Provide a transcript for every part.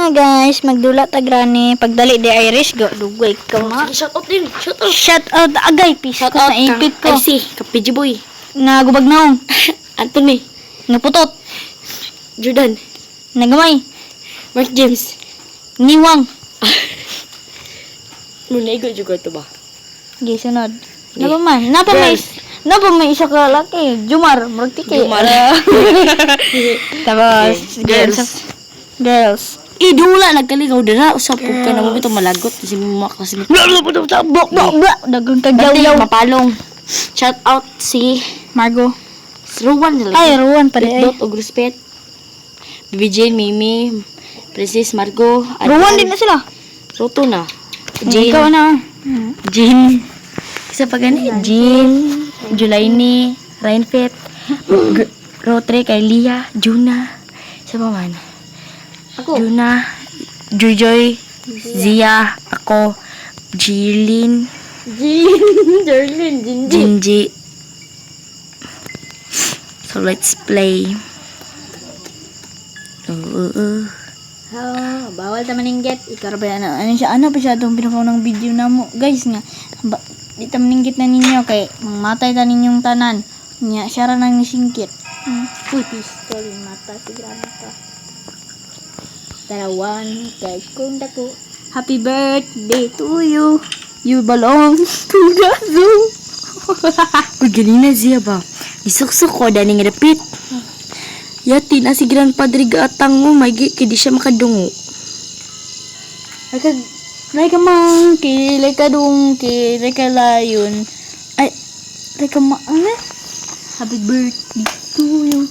na guys, magdula ta grani. Pagdali di Irish go dugay ka ma. Shout out din. Shout out. Shout out agay piso Shout ko out na ipit ko. Ay si Kapiji Boy. Nagubag naong. Anthony. Naputot. Jordan. Nagamay. Mark James. Niwang. Munego juga to ba? Gi sunod. Gi. Napa man? Napa may isa ka laki? Jumar, Martike. Jumar. Tapos Girls. Girls. Idula nagkaligaw dira usap ko ka na mo bitaw malagot si mama kasi Bok dagang Bantay kagyaw. mapalong. Shout out si Margo. Rowan nila. Ay, Ruan pa rin. Dot og respect. Bibi Jane, Mimi, Princess Margo, Ruan din na sila. Roto na. Ikaw Jane, na. Jane. Isa pa gani, Jane, Julaini, Rainfet, Rotre, Kailia, Juna. Isa pa man. Ako. Juna, Joy, Zia, ako, Jilin, Jinji. So let's play. Bawal ta maninggit. Ikaw ba na? Ano siya? Ano pa siya itong pinakaunang video na mo? Guys nga, di ta maninggit na ninyo kay mamatay ta ninyong tanan. Nya, siya ra nang nisingkit. Uy, pistol. Mata si Granata. Dalawan kay kung dako. Happy birthday to you. You belong to the zoo. Uy, ganina Zia ba? Isuksuk ko, dani nga dapit. Yati na si Grandpadre gaatang mo, may di siya makadungo. Like a monkey, like a donkey, like a lion. Ay, like a ano? Happy birthday to you.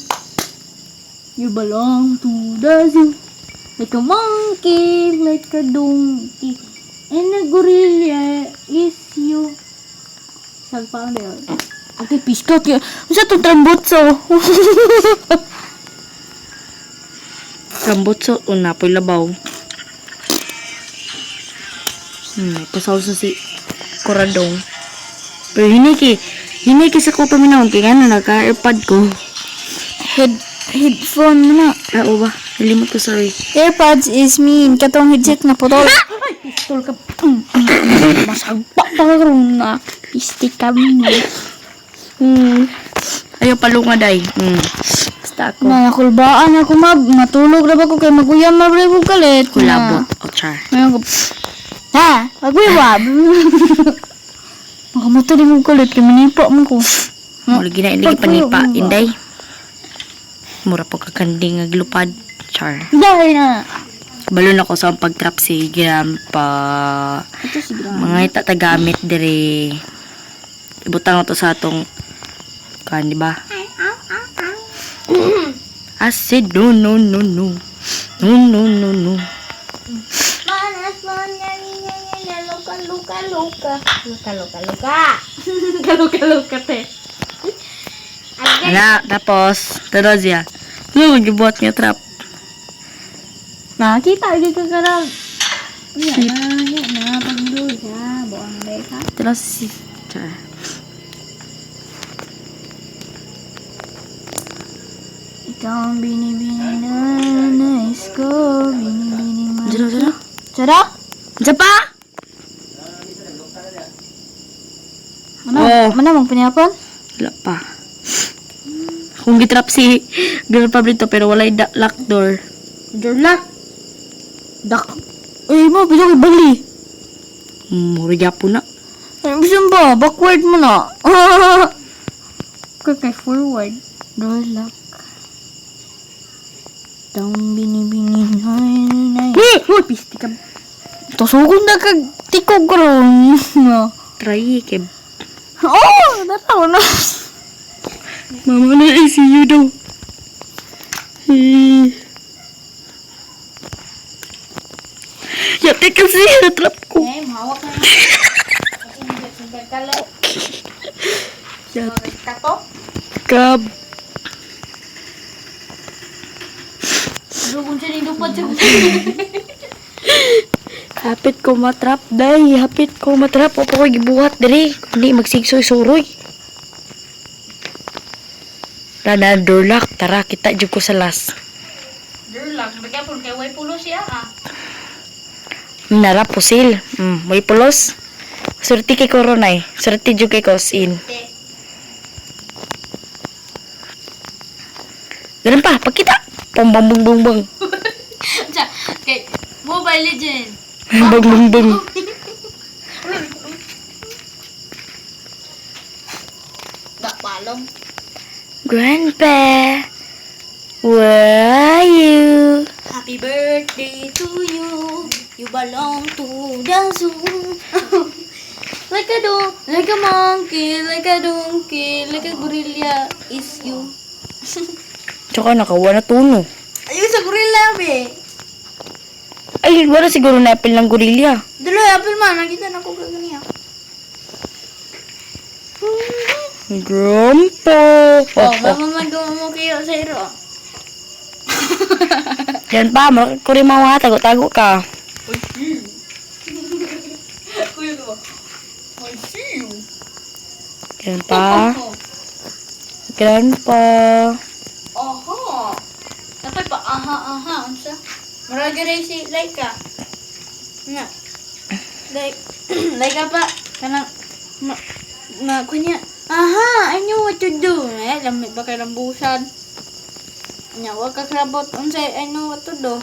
You belong to the zoo. Like a monkey, like a donkey. And a gorilla is you. Sagpang na yun. Okay, piskot yun. Masa itong trambutso? Rambutso, unapoy labaw. Pasaw sa si Coradong. Pero hiniki sa ko paminaon, kaya nga naka-airpod ko. Headphone mo na. Oo ba? Nalimot ko, sorry. AirPods is mean. Katong headset na putol. Ay, pistol ka. Masagpa ka karoon na. Pisti ka mo. Ayaw palunga, day. Basta ako. Nakulbaan ako matulog na ba ko kay maguyam na rin ko kalit. Kulabo. O, char. Ngayon ko. Ha? Maguyam. Makamuto din mo kalit kay manipa mo ko. Muli gina panipa, inday. Mura po kakanding aglupad. Char. Dahil na. Balon ako sa pag-trap si Grandpa. Ito si Grandpa. Mga itatagamit dire. Ibutang ko to sa atong kan, di ba? Acid, no. No. Manas mo niya, luka. Luka, te. Ala, tapos, Terozia. Gibuhat niya trap. Nakita lagi ka karag. Yan na, pagduda. Buang beka. Terus si char. Ikaw ang binibini na nais ko. Binibini man. Jero. Sarap? Japa? Mana mong panyapon? Wala pa. Kung gitrap si Grandpa dito pero wala lock door. Jorlak. Dak. Uy mo, bisa kay bali. Murya po na. Ay, bisa ba? Backward mo na. Kay forward. Jorlak. Daw binibini na. Uy, pisti ka. Tusukon na kag tikog karon. Try kay. Oh, nataw na. Mama na ICU daw. Yate kasi natrap ko. Eh, mahawak na. Sige, kalit. Yate. Kato? Kab. Dugon siya ni lupad siya. Hapit ko matrap, day. Hapit ko matrap. Opo ko gibuhat, dali. Hindi, magsigsoy-suroy. Rana, dorlak. Tara, kita dyan ko sa las. There lang. Bagay po kay way pulo siya Nara pusil. May pulos. Surti kay koronay. Surti jud kay kosin. Ganun pa, pagkita. Bang bang bang bang bang. Kay Mobile Legend. Bang bang bang. Da palong. Grandpa, where are you? Happy birthday to you. You belong to the zoo. Like a dog, like a monkey, like a donkey, like a gorilla is you. Tsaka nakawa na tuno. Ayun sa gorilla, be. Ay, wala siguro na apple ng gorilla. Dalo, apple man. Nakita na ko kagania. Grandpa. Oh, mama mo kayo sa iro. Yan pa, kuri mga tago-tago ka. Kuya ko. I see you. Yan pa. Grandpa. Aha. Dapat pa aha. Unsa? Maraga rin si Laika. Nga. Laika pa. Kanang kunya. Aha, I know what to do. Lamit ba kay lambusan? Nya, wag ka krabot. Unsay, I know what to do.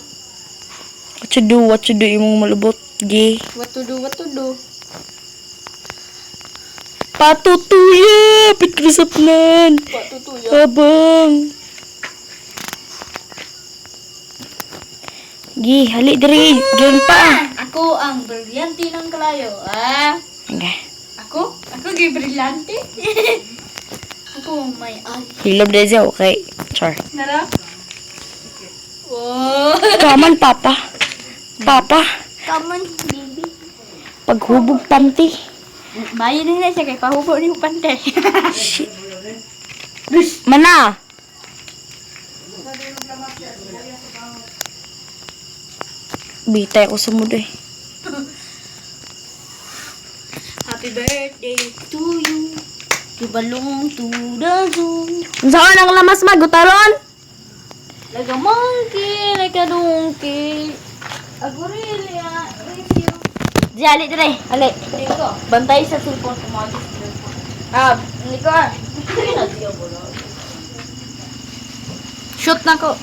What you do, imong malubot. Gi. What to do. Patutuya! Pitkrisapnan! Patutuyo. Abang! Gi, hali diri. Grandpa. Ako ang brilyante ng kalayo. Okay. Ako gay brilyante. Ako may ay. Hilob na siya, okay. Char. Nara? Oh. Kaman, papa. Papa. Come on, baby. Paghubog panty. Bayan na siya kay pahubo ni pante. Shit. Mana? Bitay ako sa mudo eh. Happy birthday to you. You belong to the zoo. Saan ang lamas magutaron? Like a monkey, like a donkey. A gorilla is you. Jali dire. Ali. Dito. Bantay sa cellphone ko mo. Niko. Shoot na ko.